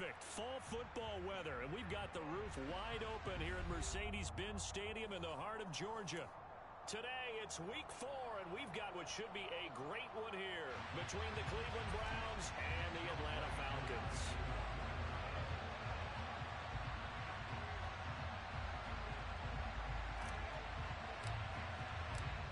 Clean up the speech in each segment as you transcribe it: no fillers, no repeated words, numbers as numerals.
perfect fall football weather, and we've got the roof wide open here at Mercedes-Benz Stadium in the heart of Georgia. Today, it's week 4, and we've got what should be a great one here between the Cleveland Browns and the Atlanta Falcons.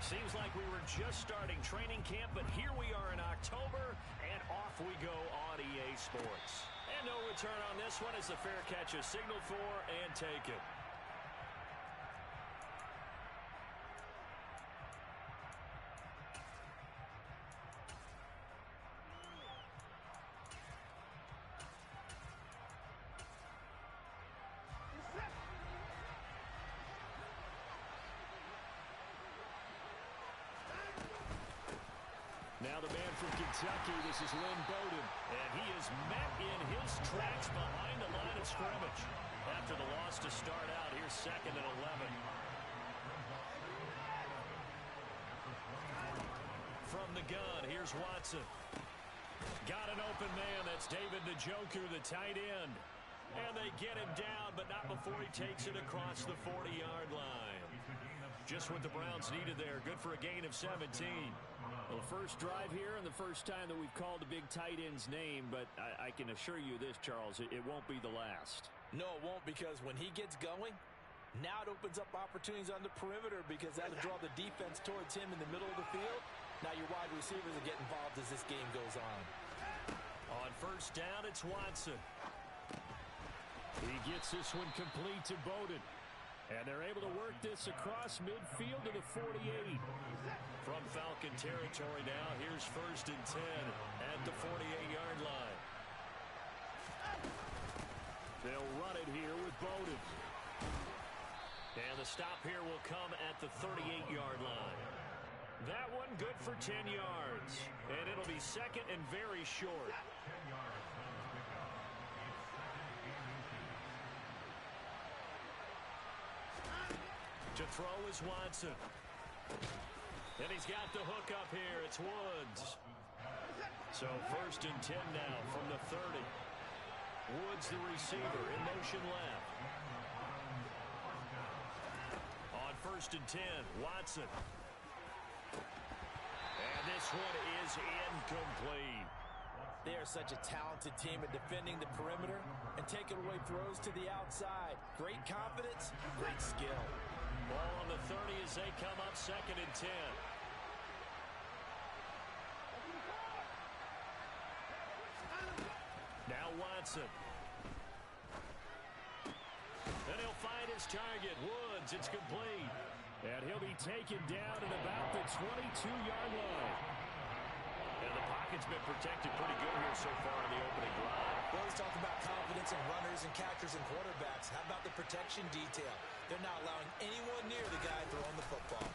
Seems like we were just starting training camp, but here we are in October, and off we go on EA Sports. And no return on this one as the fair catch is signaled for and taken. Now the man from Kentucky, this is Lynn Bowden, and he is met in his tracks behind the line of scrimmage. After the loss to start out, here's 2nd and 11. From the gun, here's Watson. Got an open man, that's David Njoku, the tight end. And they get him down, but not before he takes it across the 40-yard line. Just what the Browns needed there. Good for a gain of 17. Well, the first drive here and the first time that we've called the big tight end's name, but I can assure you this, Charles, it won't be the last. No, it won't, because when he gets going, now it opens up opportunities on the perimeter because that'll draw the defense towards him in the middle of the field. Now your wide receivers will get involved as this game goes on. On first down, it's Watson. He gets this one complete to Bowden. And they're able to work this across midfield to the 48. From Falcon territory now, here's 1st and 10 at the 48-yard line. They'll run it here with Bowden. And the stop here will come at the 38-yard line. That one good for 10 yards. And it'll be 2nd and very short. To throw is Watson. And he's got the hook up here. It's Woods. So 1st and 10 now from the 30. Woods, the receiver, in motion left. On 1st and 10, Watson. And this one is incomplete. They are such a talented team at defending the perimeter and taking away throws to the outside. Great confidence, great skill. Ball on the 30 as they come up 2nd and 10. Now Watson. And he'll find his target, Woods. It's complete. And he'll be taken down at about the 22-yard line. And the pocket's been protected pretty good here so far in the opening drive. We always talk about confidence in runners and catchers and quarterbacks. How about the protection detail? They're not allowing anyone near the guy throwing the football.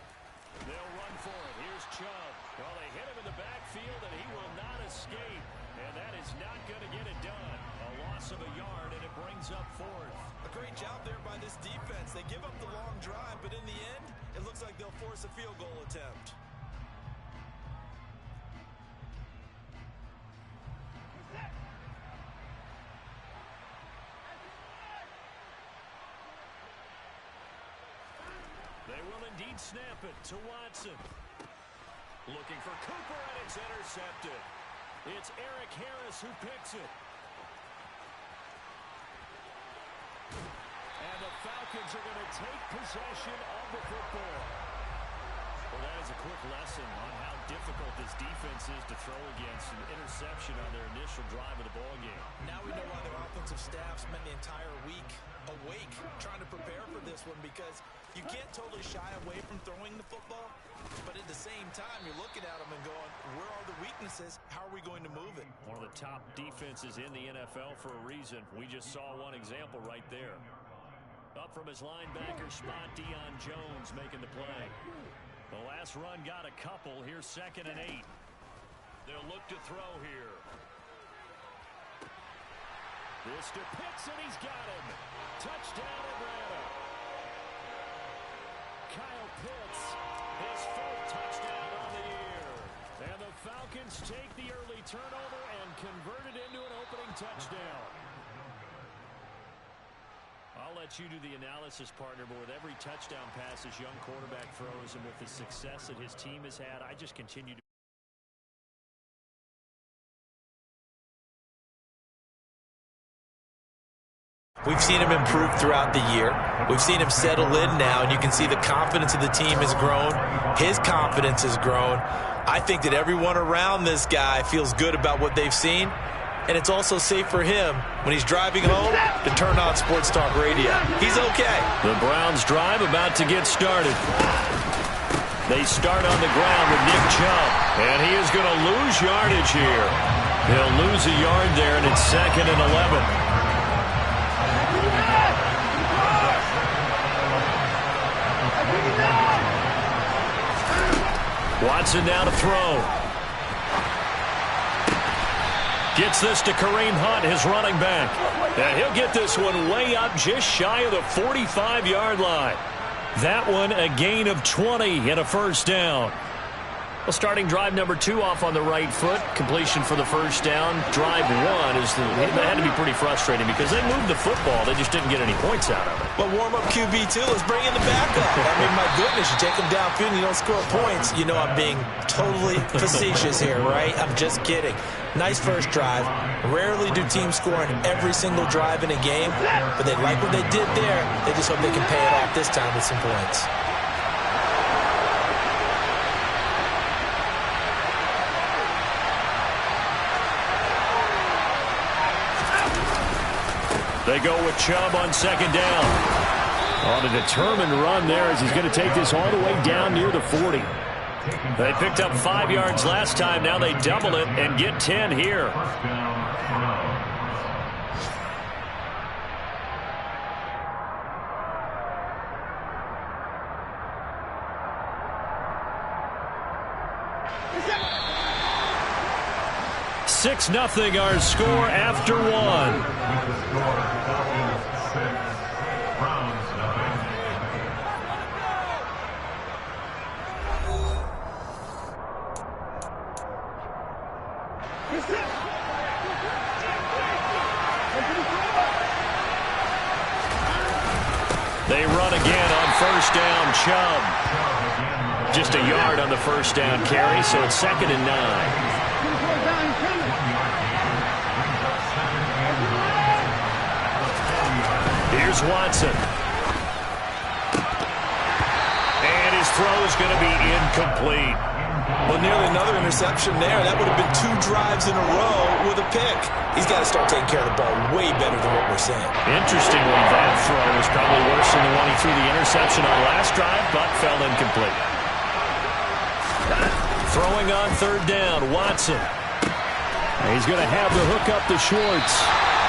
They'll run for it. Here's Chubb. Well, they hit him in the backfield, and he will not escape. And that is not going to get it done. A loss of a yard, and it brings up 4th. A great job there by this defense. They give up the long drive, but in the end, it looks like they'll force a field goal attempt. They will indeed snap it to Watson. Looking for Cooper, and it's intercepted. It's Eric Harris who picks it. And the Falcons are going to take possession of the football. Well, that is a quick lesson on how difficult this defense is to throw against. An interception on their initial drive of the ballgame. Now we know why their offensive staff spent the entire week awake trying to prepare for this one, because you can't totally shy away from throwing the football, but at the same time, you're looking at them and going, where are the weaknesses? How are we going to move it? One of the top defenses in the NFL for a reason. We just saw one example right there. Up from his linebacker spot, Deion Jones making the play. The last run got a couple. Here's 2nd and 8. They'll look to throw here. This to Pitts, and he's got him. Touchdown, Atlanta. Kyle Pitts, his 4th touchdown on the year. And the Falcons take the early turnover and convert it into an opening touchdown. let you do the analysis, partner, but with every touchdown pass this young quarterback throws and with the success that his team has had, I just continue to. We've seen him improve throughout the year. We've seen him settle in now, and you can see the confidence of the team has grown. His confidence has grown. I think that everyone around this guy feels good about what they've seen, and it's also safe for him when he's driving home to turn on Sports Talk Radio. He's okay. The Browns drive about to get started. They start on the ground with Nick Chubb, and he is going to lose yardage here. He'll lose a yard there, and it's 2nd and 11. Watson now to throw. Gets this to Kareem Hunt, his running back. And he'll get this one way up just shy of the 45-yard line. That one a gain of 20 and a first down. Well, starting drive number 2 off on the right foot. Completion for the first down. Drive 1 that had to be pretty frustrating because they moved the football. They just didn't get any points out of it. But warm-up QB, too. Let's bring in the backup. I mean, my goodness, you take them downfield and you don't score points. You know I'm being totally facetious here, right? I'm just kidding. Nice first drive. Rarely do teams score on every single drive in a game, but they like what they did there. They just hope they can pay it off this time with some points. They go with Chubb on 2nd down. On a determined run there as he's going to take this all the way down near the 40. They picked up 5 yards last time. Now they double it and get 10 here. Six nothing our score after 1. They run again on first down. Chubb. Just a yard on the first down carry, so it's 2nd and 9. Here's Watson. And his throw is going to be incomplete. Well, nearly another interception there. That would have been 2 drives in a row with a pick. He's got to start taking care of the ball way better than what we're saying. Interestingly, that throw was probably worse than the one he threw the interception on last drive, but fell incomplete. Throwing on 3rd down, Watson. He's going to have the hook up to Schwartz.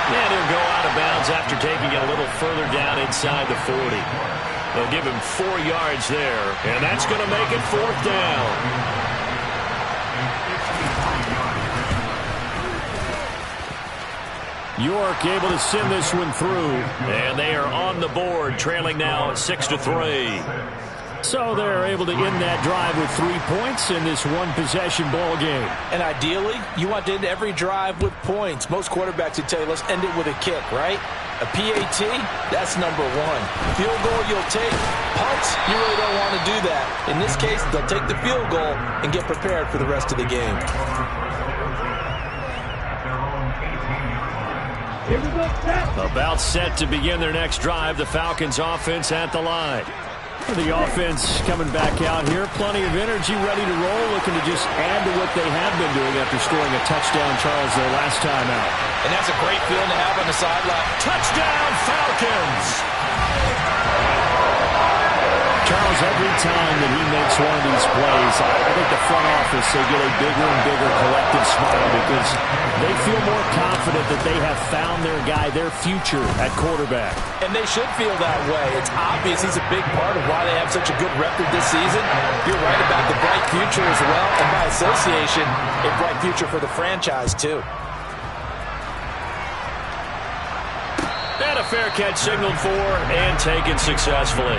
And he'll go out of bounds after taking it a little further down inside the 40. They'll give him 4 yards there, and that's going to make it 4th down. York able to send this one through, and they are on the board, trailing now 6-3. So they're able to end that drive with 3 points in this one-possession ball game. And ideally, you want to end every drive with points. Most quarterbacks would tell you, let's end it with a kick, right? A PAT, that's number 1. Field goal, you'll take. Punts, you really don't want to do that. In this case, they'll take the field goal and get prepared for the rest of the game. About set to begin their next drive. The Falcons offense at the line. The offense coming back out here. Plenty of energy, ready to roll, looking to just add to what they have been doing after scoring a touchdown, Charles, their last time out. And that's a great feeling to have on the sideline. Touchdown, Falcons! Charles, every time that he makes one of these plays, I think the front office, they get a bigger and bigger collective smile because they feel more confident that they have found their guy, their future at quarterback. And they should feel that way. It's obvious he's a big part of why they have such a good record this season. You're right about the bright future as well, and by association, a bright future for the franchise, too. And a fair catch signaled for and taken successfully.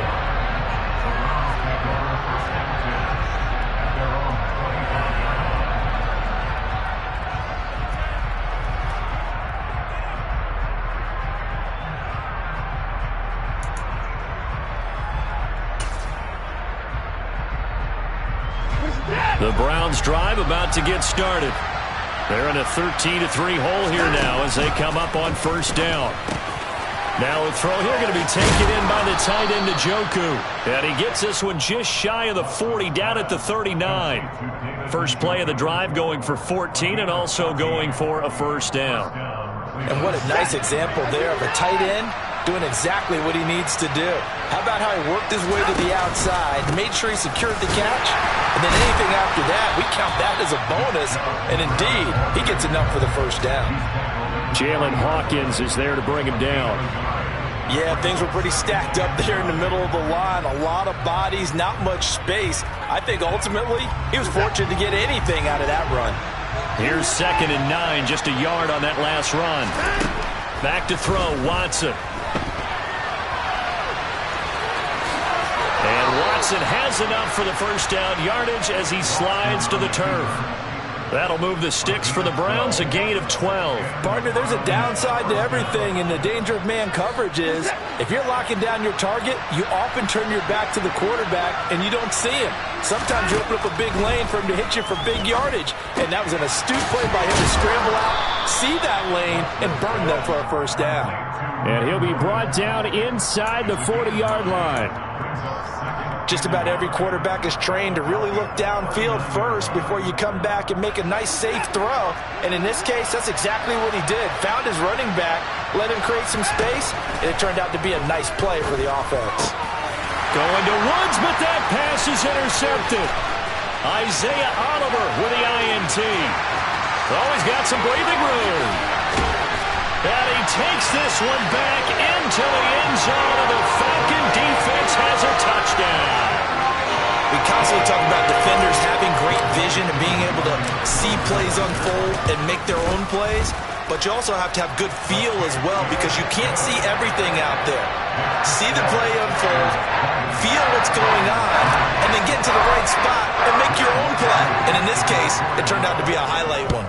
The Browns drive about to get started. They're in a 13-3 hole here now as they come up on first down. Now a throw here going to be taken in by the tight end Njoku. And he gets this one just shy of the 40, down at the 39. First play of the drive going for 14 and also going for a first down. And what a nice example there of a tight end doing exactly what he needs to do. How about how he worked his way to the outside, made sure he secured the catch, and then anything after that, we count that as a bonus, and indeed, he gets enough for the first down. Jalen Hawkins is there to bring him down. Yeah, things were pretty stacked up there in the middle of the line. A lot of bodies, not much space. I think ultimately, he was fortunate to get anything out of that run. Here's 2nd and 9, just a yard on that last run. Back to throw, Watson. And Watson has enough for the first down yardage as he slides to the turf. That'll move the sticks for the Browns, a gain of 12. Partner, there's a downside to everything, and the danger of man coverage is if you're locking down your target, you often turn your back to the quarterback and you don't see him. Sometimes you open up a big lane for him to hit you for big yardage, and that was an astute play by him to scramble out, see that lane, and burn them for a first down. And he'll be brought down inside the 40-yard line. Just about every quarterback is trained to really look downfield first before you come back and make a nice, safe throw. And in this case, that's exactly what he did. Found his running back, let him create some space, and it turned out to be a nice play for the offense. Going to Woods, but that pass is intercepted. Isaiah Oliver with the INT. Oh, he's got some breathing room. And he takes this one back into the end zone, and the Falcon defense has a touchdown. We constantly talk about defenders having great vision and being able to see plays unfold and make their own plays, but you also have to have good feel as well because you can't see everything out there. See the play unfold, feel what's going on, and then get to the right spot and make your own play. And in this case, it turned out to be a highlight one.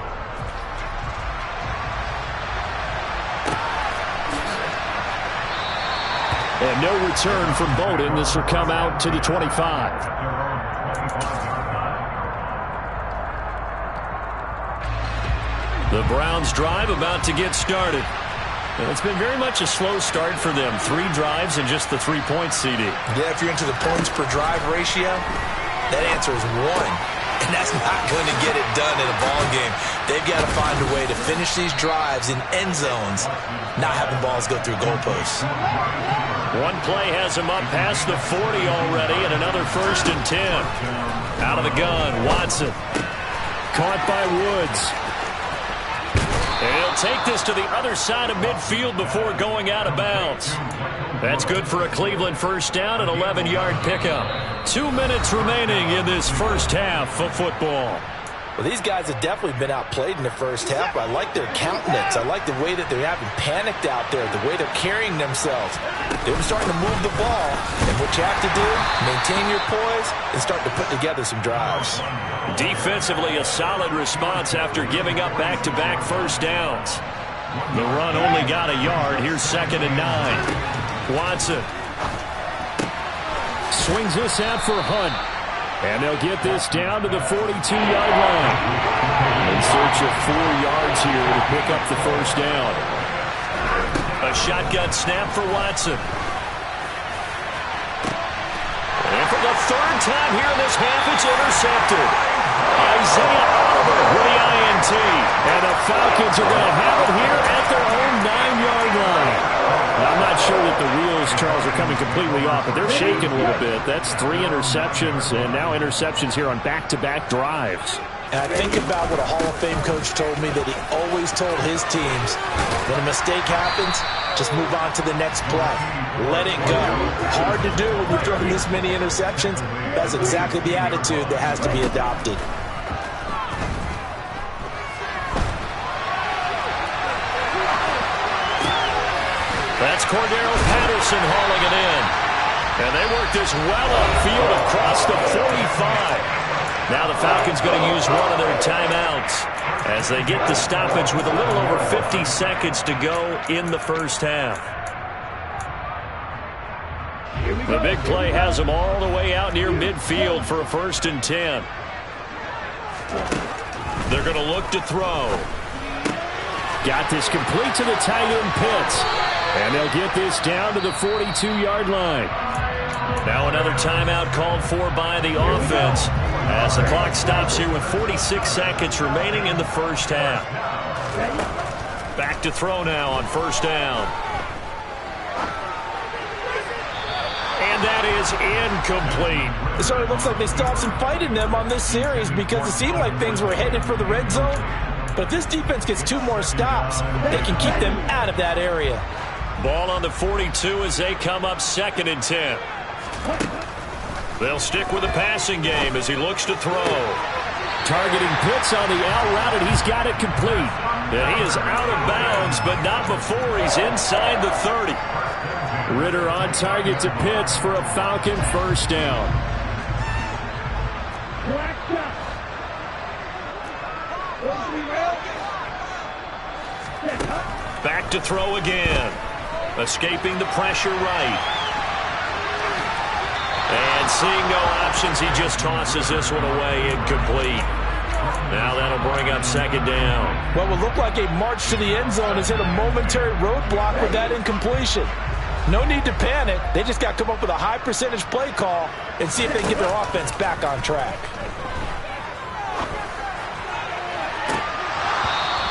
And no return from Bowden. This will come out to the 25. The Browns drive about to get started. And it's been very much a slow start for them. 3 drives and just the 3 points, CD. Yeah, if you're into the points per drive ratio, that answer is 1. And that's not going to get it done in a ball game. They've got to find a way to finish these drives in end zones, not having balls go through goalposts. One play has him up past the 40 already, and another 1st and 10. Out of the gun, Watson. Caught by Woods. And he'll take this to the other side of midfield before going out of bounds. That's good for a Cleveland first down, an 11-yard pickup. 2 minutes remaining in this first half of football. Well, these guys have definitely been outplayed in the first half. I like their countenance. I like the way that they haven't panicked out there, the way they're carrying themselves. They're starting to move the ball, and what you have to do, maintain your poise and start to put together some drives. Defensively, a solid response after giving up back-to-back first downs. The run only got a yard. Here's 2nd and 9. Watson swings this out for Hunt. And they'll get this down to the 42-yard line. In search of 4 yards here to pick up the first down. A shotgun snap for Watson. And for the 3rd time here in this half, it's intercepted. Isaiah Oliver with the INT. And the Falcons are going to have it here at their own 9-yard line. I'm not sure that the wheels, Charles, are coming completely off, but they're shaking a little bit. That's 3 interceptions, and now interceptions here on back-to-back drives. And I think about what a Hall of Fame coach told me that he always told his teams, when a mistake happens, just move on to the next play. Let it go. Hard to do when you're throwing this many interceptions. That's exactly the attitude that has to be adopted. That's Cordero Patterson hauling it in. And they work this well upfield across the 45. Now the Falcons going to use one of their timeouts as they get the stoppage with a little over 50 seconds to go in the first half. The big play has them all the way out near midfield for a 1st and 10. They're going to look to throw. Got this complete to the tight end Pitts. And they'll get this down to the 42-yard line. Now another timeout called for by the offense as the clock stops here with 46 seconds remaining in the first half. Back to throw now on first down. And that is incomplete. So it looks like they still have some fight in them on this series because it seemed like things were headed for the red zone. But if this defense gets 2 more stops, they can keep them out of that area. Ball on the 42 as they come up 2nd and 10. They'll stick with the passing game as he looks to throw. Targeting Pitts on the out route, and he's got it complete. And he is out of bounds, but not before he's inside the 30. Ridder on target to Pitts for a Falcon first down. Back to throw again. Escaping the pressure right. And seeing no options, he just tosses this one away, incomplete. Now that'll bring up 2nd down. What will look like a march to the end zone has hit a momentary roadblock with that incompletion. No need to panic. They just got to come up with a high percentage play call and see if they can get their offense back on track.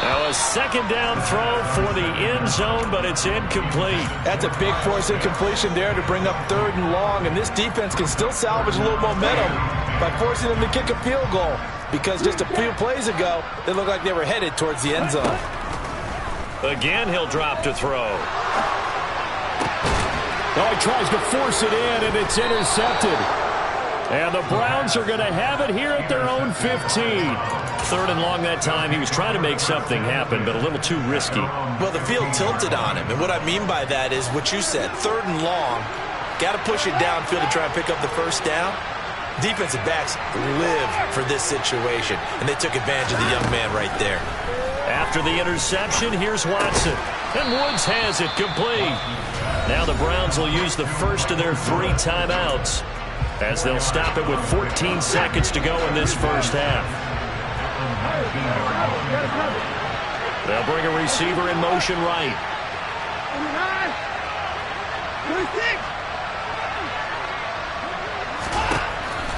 Now a 2nd down throw for the end zone, but it's incomplete. That's a big force incompletion there to bring up 3rd and long, and this defense can still salvage a little momentum by forcing them to kick a field goal because just a few plays ago, they looked like they were headed towards the end zone. Again, he'll drop to throw. Oh, he tries to force it in, and it's intercepted. And the Browns are going to have it here at their own 15. 3rd and long that time. He was trying to make something happen, but a little too risky. Well, the field tilted on him, and what I mean by that is what you said. 3rd and long, got to push it downfield to try and pick up the first down. Defensive backs live for this situation, and they took advantage of the young man right there. After the interception, here's Watson. And Woods has it complete. Now the Browns will use the first of their 3 timeouts as they'll stop it with 14 seconds to go in this first half. They'll bring a receiver in motion right.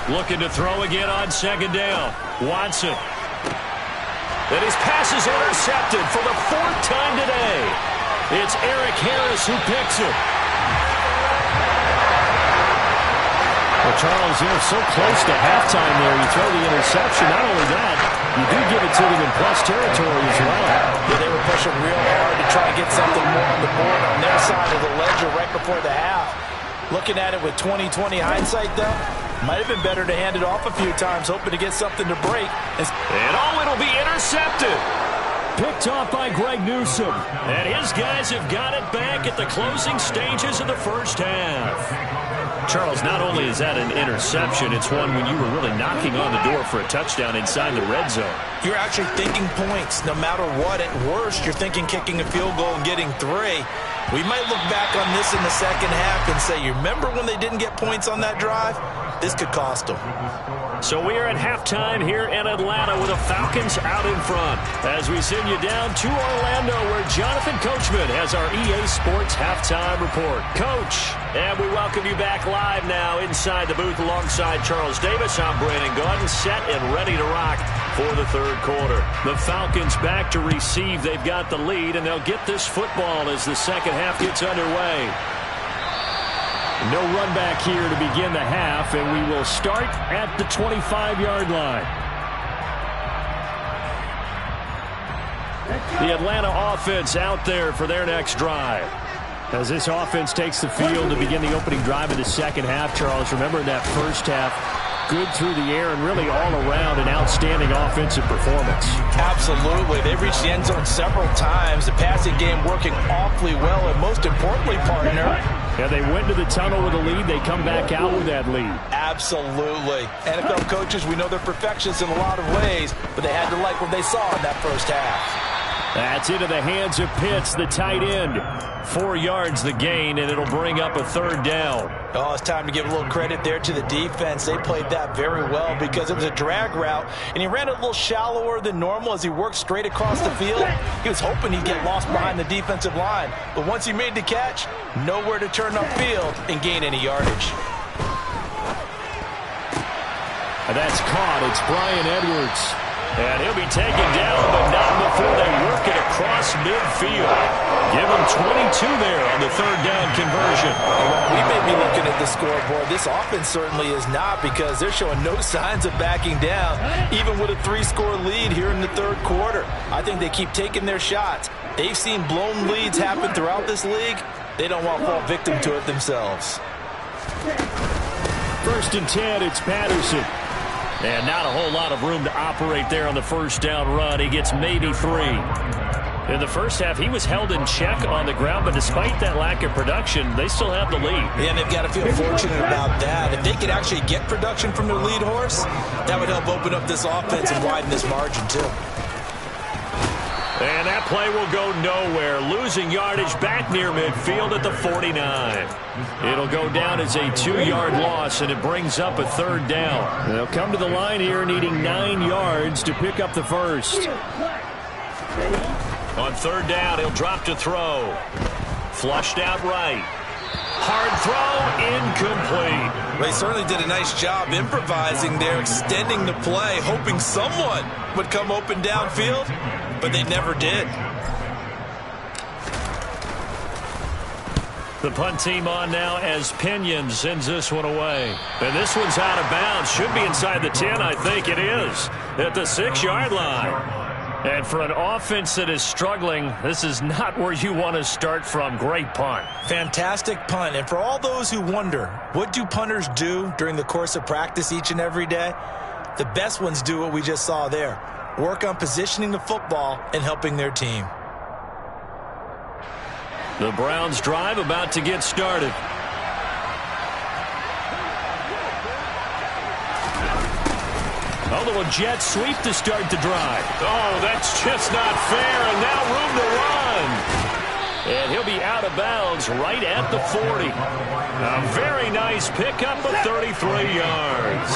Looking to throw again on 2nd down. Watson. And his pass is intercepted for the 4th time today. It's Eric Harris who picks it. Well, Charles, you're so close to halftime there. You throw the interception. Not only that, you do give it to them in plus territory as well. Yeah, they were pushing real hard to try and get something more on the board on their side of the ledger right before the half. Looking at it with 20/20 hindsight, though, might have been better to hand it off a few times, hoping to get something to break. And it'll be intercepted. Picked off by Greg Newsome. And his guys have got it back at the closing stages of the first half. Charles, not only is that an interception, it's one when you were really knocking on the door for a touchdown inside the red zone. You're actually thinking points no matter what. At worst, you're thinking kicking a field goal and getting 3. We might look back on this in the second half and say, you remember when they didn't get points on that drive? This could cost them. So we are at halftime here in Atlanta with the Falcons out in front as we send you down to Orlando where Jonathan Coachman has our EA Sports Halftime Report. Coach, and we welcome you back live now inside the booth alongside Charles Davis. I'm Brandon Gaudin, set and ready to rock for the 3rd quarter. The Falcons back to receive. They've got the lead, and they'll get this football as the second half gets underway. No run back here to begin the half, and we will start at the 25-yard line. The Atlanta offense out there for their next drive. As this offense takes the field to begin the opening drive of the second half, Charles, remember in that first half, good through the air and really all around an outstanding offensive performance. Absolutely. They reached the end zone several times. The passing game working awfully well, and most importantly, partner, yeah, they went to the tunnel with a lead. They come back out with that lead. Absolutely. NFL coaches, we know they're perfectionists in a lot of ways, but they had to like what they saw in that first half. That's into the hands of Pitts, the tight end. 4 yards the gain, and it'll bring up a third down. Oh, it's time to give a little credit there to the defense. They played that very well because it was a drag route, and he ran it a little shallower than normal as he worked straight across the field. He was hoping he'd get lost behind the defensive line, but once he made the catch, nowhere to turn upfield and gain any yardage. And that's caught. It's Bryan Edwards. And he'll be taken down, but not before they work it across midfield. Give him 22 there on the third down conversion. We may be looking at the scoreboard. This offense certainly is not, because they're showing no signs of backing down, even with a 3-score lead here in the third quarter. I think they keep taking their shots. They've seen blown leads happen throughout this league. They don't want to fall victim to it themselves. 1st and 10, it's Patterson. And not a whole lot of room to operate there on the first down run. He gets maybe 3. In the first half, he was held in check on the ground, but despite that lack of production, they still have the lead. Yeah, and they've got to feel fortunate about that. If they could actually get production from their lead horse, that would help open up this offense and widen this margin, too. And that play will go nowhere. Losing yardage back near midfield at the 49. It'll go down as a 2-yard loss, and it brings up a third down. They'll come to the line here needing 9 yards to pick up the first. On third down, he'll drop to throw. Flushed out right. Hard throw, incomplete. They certainly did a nice job improvising there, extending the play, hoping someone would come open downfield, but they never did. The punt team on now as Pinion sends this one away. And this one's out of bounds. Should be inside the 10, I think it is. At the 6-yard line. And for an offense that is struggling, this is not where you want to start from. Great punt. Fantastic punt. And for all those who wonder, what do punters do during the course of practice each and every day? The best ones do what we just saw there. Work on positioning the football and helping their team. The Browns drive about to get started. A little jet sweep to start the drive. Oh, that's just not fair, and now room to run. And he'll be out of bounds right at the 40. A very nice pickup of 33 yards.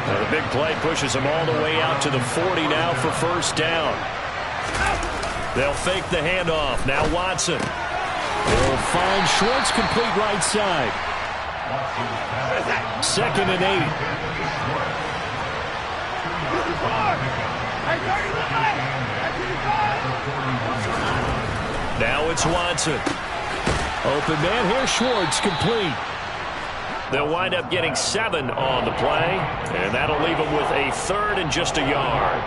Now the big play pushes him all the way out to the 40 now for first down. They'll fake the handoff. Now Watson. They'll find Schwartz complete right side. 2nd and 8. Now it's Watson. Open man here, Schwartz complete. They'll wind up getting 7 on the play, and that'll leave them with a 3rd and just a yard.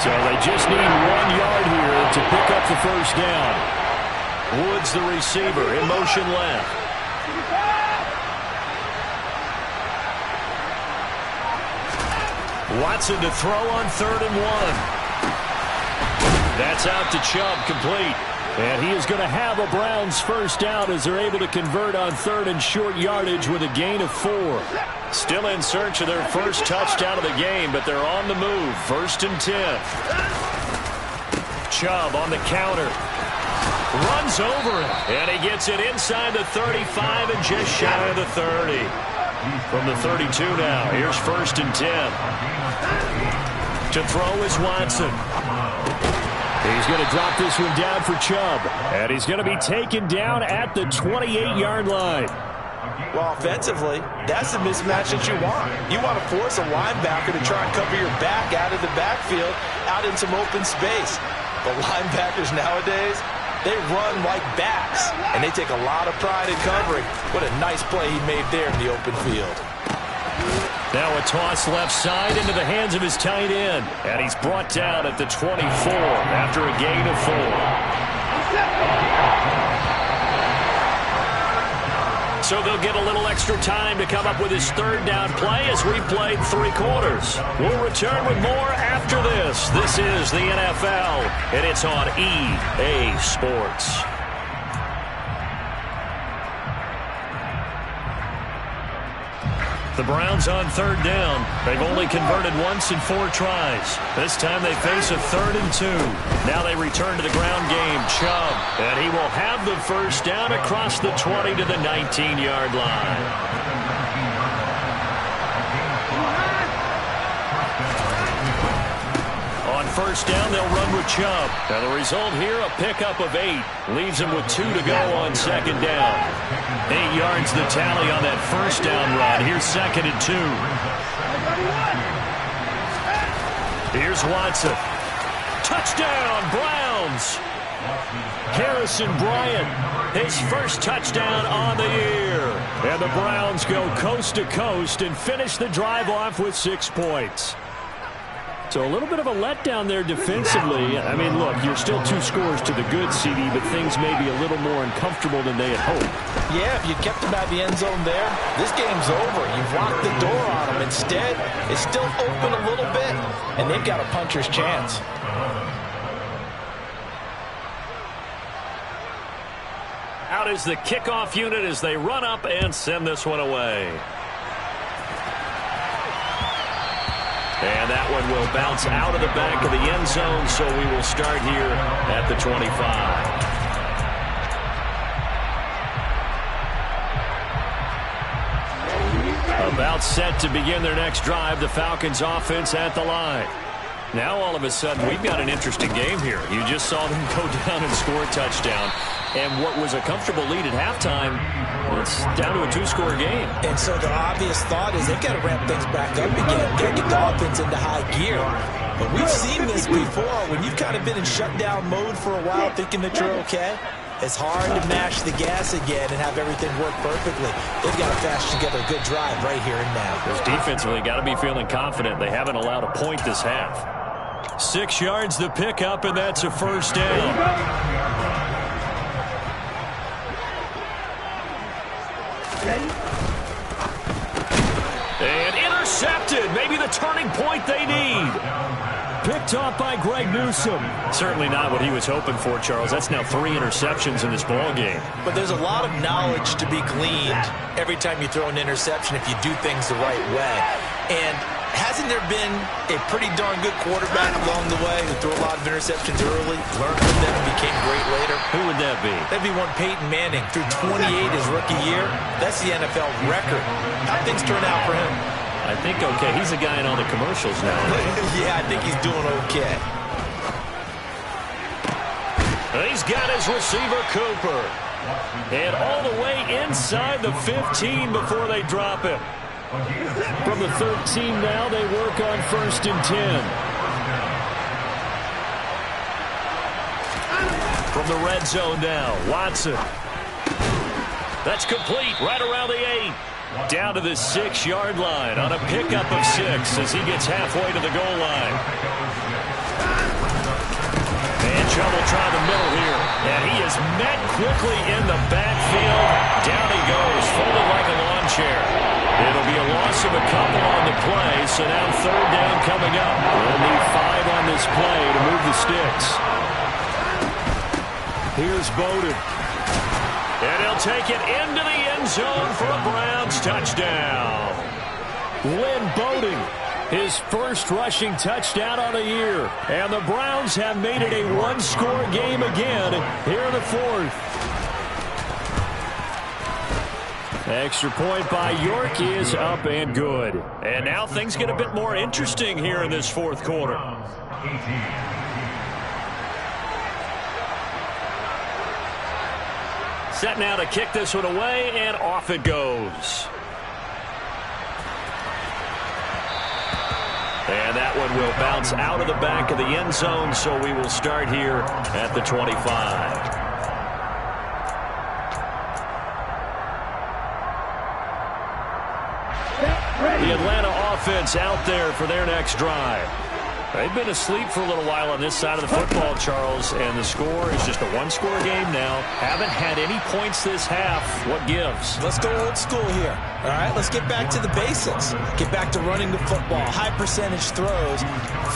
So they just need 1 yard here to pick up the first down. Woods, the receiver, in motion left. Watson to throw on 3rd and 1. That's out to Chubb, complete. And he is going to have a Browns first down as they're able to convert on 3rd and short yardage with a gain of 4. Still in search of their first touchdown of the game, but they're on the move. 1st and 10. Chubb on the counter. Runs over it. And he gets it inside the 35 and just shy of the 30. From the 32 now. Here's 1st and 10. To throw is Watson. He's going to drop this one down for Chubb. And he's going to be taken down at the 28-yard line. Well, offensively, that's the mismatch that you want. You want to force a linebacker to try and cover your back out of the backfield, out in some open space. But linebackers nowadays, they run like backs, and they take a lot of pride in covering. What a nice play he made there in the open field. Now a toss left side into the hands of his tight end. And he's brought down at the 24 after a gain of 4. So they'll get a little extra time to come up with his 3rd down play as we played 3 quarters. We'll return with more after this. This is the NFL, and it's on EA Sports. The Browns on third down. They've only converted once in 4 tries. This time they face a 3rd and 2. Now they return to the ground game. Chubb. And he will have the first down across the 20 to the 19-yard line. On first down, they'll run with Chubb. Now the result here, a pickup of 8. Leaves them with 2 to go on second down. 8 yards the tally on that first down run. Here's 2nd and 2. Here's Watson. Touchdown, Browns. Harrison Bryant, his first touchdown on the year. And the Browns go coast to coast and finish the drive off with 6 points. So a little bit of a letdown there defensively. I mean, look, you're still 2 scores to the good, CD, but things may be a little more uncomfortable than they had hoped. Yeah, if you kept them out of the end zone there, this game's over. You've locked the door on them. Instead, it's still open a little bit, and they've got a puncher's chance. Out is the kickoff unit as they run up and send this one away. And that one will bounce out of the back of the end zone, so we will start here at the 25. About set to begin their next drive, the Falcons offense at the line. Now all of a sudden we've got an interesting game here. You just saw them go down and score a touchdown. And what was a comfortable lead at halftime, it's down to a 2-score game. And so the obvious thought is they've got to ramp things back up again, got to get the offense into high gear. But we've seen this before. When you've kind of been in shutdown mode for a while thinking that you're okay, it's hard to mash the gas again and have everything work perfectly. They've got to fashion together a good drive right here and now. Because defensively, got to be feeling confident. They haven't allowed a point this half. 6 yards the pickup, and that's a first down. And intercepted. Maybe the turning point they need. Picked off by Greg Newsome. Certainly not what he was hoping for, Charles. That's now 3 interceptions in this ball game. But there's a lot of knowledge to be gleaned every time you throw an interception if you do things the right way. And hasn't there been a pretty darn good quarterback along the way who threw a lot of interceptions early, learned from them, and became great later? Who would that be? That'd be one Peyton Manning. Threw 28 his rookie year. That's the NFL record. How'd things turn out for him? I think okay. He's a guy in all the commercials now. Yeah, I think he's doing okay. He's got his receiver, Cooper. And all the way inside the 15 before they drop him. From the 13 now, they work on 1st and 10. From the red zone now, Watson. That's complete right around the 8. Down to the 6-yard line on a pickup of 6 as he gets halfway to the goal line. And Chubb will try the middle here. And he is met quickly in the backfield. Down he goes, folded like a lawn chair. It'll be a loss of a couple on the play, so now 3rd down coming up. We'll need 5 on this play to move the sticks. Here's Bowden. And he'll take it into the end zone for a Browns touchdown. Lynn Bowden, his first rushing touchdown on the year. And the Browns have made it a 1-score game again here in the 4th. Extra point by York is up and good. And now things get a bit more interesting here in this 4th quarter. Set now to kick this one away, and off it goes. And that one will bounce out of the back of the end zone, so we will start here at the 25. The Atlanta offense out there for their next drive. They've been asleep for a little while on this side of the football, Charles, and the score is just a 1-score game now. Haven't had any points this half. What gives? Let's go old school here. All right, let's get back to the basics. Get back to running the football, high percentage throws.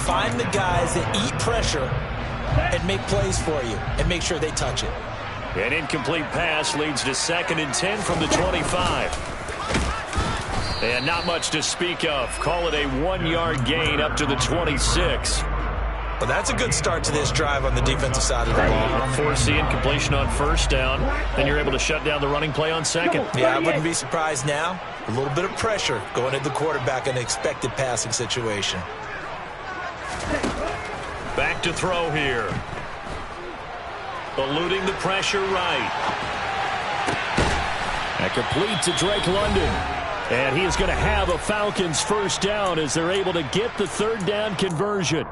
Find the guys that eat pressure and make plays for you and make sure they touch it. An incomplete pass leads to 2nd and 10 from the 25. And not much to speak of. Call it a 1-yard gain up to the 26. Well, that's a good start to this drive on the defensive side of the ball. Force the incompletion on first down. Then you're able to shut down the running play on second. Yeah, I wouldn't be surprised now. A little bit of pressure going at the quarterback in an expected passing situation. Back to throw here. Eluding the pressure right. And complete to Drake London. And he is going to have a Falcons first down as they're able to get the third down conversion.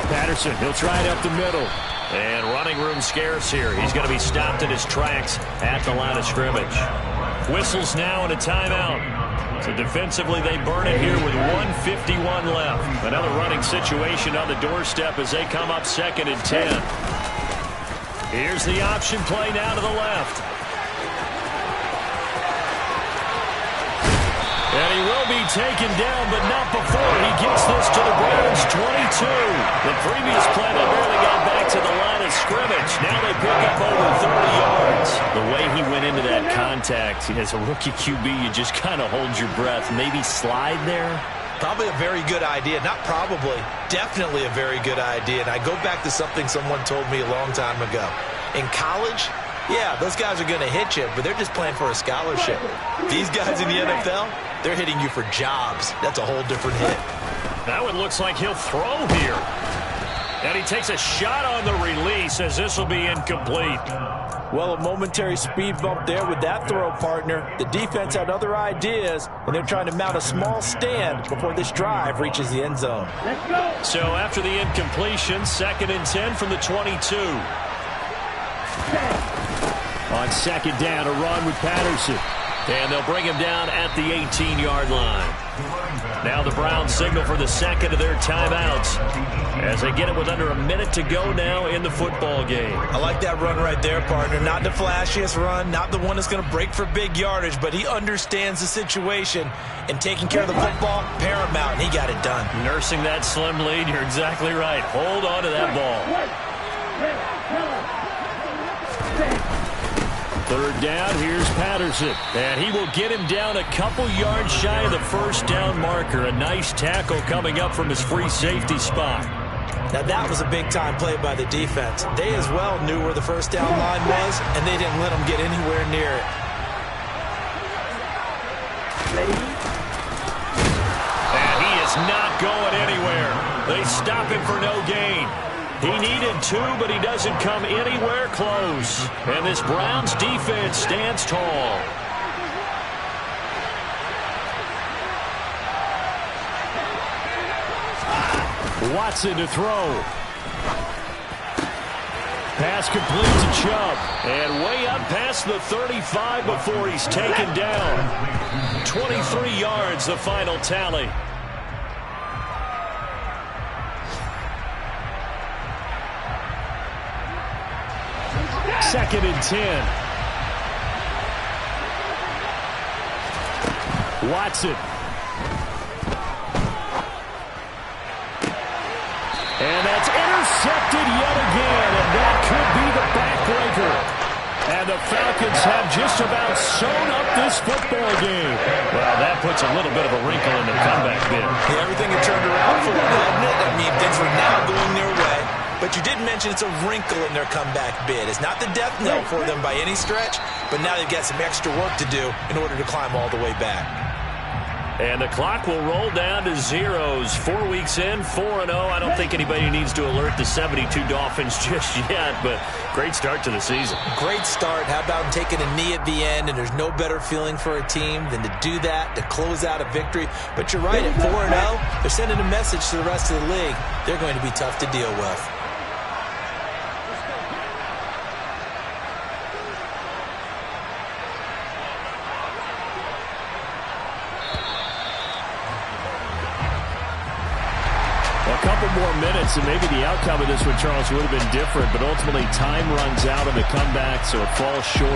Patterson, he'll try it up the middle. And running room scarce here. He's going to be stopped in his tracks at the line of scrimmage. Whistles now and a timeout. So defensively, they burn it here with 1:51 left. Another running situation on the doorstep as they come up 2nd and 10. Here's the option play now to the left. And he will be taken down, but not before he gets this to the Browns' 22. The previous play, they barely got back to the line of scrimmage. Now they pick up over 30 yards. The way he went into that contact, as a rookie QB, you just kind of hold your breath. Maybe slide there? Probably a very good idea. Not probably. Definitely a very good idea. And I go back to something someone told me a long time ago. In college, yeah, those guys are going to hit you, but they're just playing for a scholarship. These guys in the NFL, they're hitting you for jobs. That's a whole different hit. That one looks like he'll throw here. And he takes a shot on the release as this will be incomplete. Well, a momentary speed bump there with that throw, partner. The defense had other ideas, and they're trying to mount a small stand before this drive reaches the end zone. So after the incompletion, 2nd and 10 from the 22. On 2nd down, a run with Patterson. And they'll bring him down at the 18-yard line. Now the Browns signal for the second of their timeouts as they get it with under a minute to go now in the football game. I like that run right there, partner. Not the flashiest run, not the one that's going to break for big yardage, but he understands the situation, and taking care of the football, paramount, and he got it done. Nursing that slim lead, you're exactly right. Hold on to that ball. 3rd down, here's Patterson. And he will get him down a couple yards shy of the first down marker. A nice tackle coming up from his free safety spot. Now that was a big-time play by the defense. They as well knew where the first down line was, and they didn't let him get anywhere near it. And he is not going anywhere. They stop him for no gain. He needed 2, but he doesn't come anywhere close. And this Browns defense stands tall. Watson to throw. Pass complete to Chubb. And way up past the 35 before he's taken down. 23 yards, the final tally. Second and 10. Watson. And that's intercepted yet again, and that could be the backbreaker. And the Falcons have just about sewn up this football game. Well, that puts a little bit of a wrinkle in the comeback bid. Yeah, everything had turned around for them, hadn't it? I mean, things were now going their way. But you did mention it's a wrinkle in their comeback bid. It's not the death knell for them by any stretch, but now they've got some extra work to do in order to climb all the way back. And the clock will roll down to zeros. 4 weeks in, 4-0. I don't think anybody needs to alert the 72 Dolphins just yet, but great start to the season. Great start. How about taking a knee at the end, and there's no better feeling for a team than to do that, to close out a victory. But you're right, at 4-0, they're sending a message to the rest of the league. They're going to be tough to deal with. More minutes, and maybe the outcome of this one, Charles, would have been different, but ultimately time runs out on the comeback, so it falls short.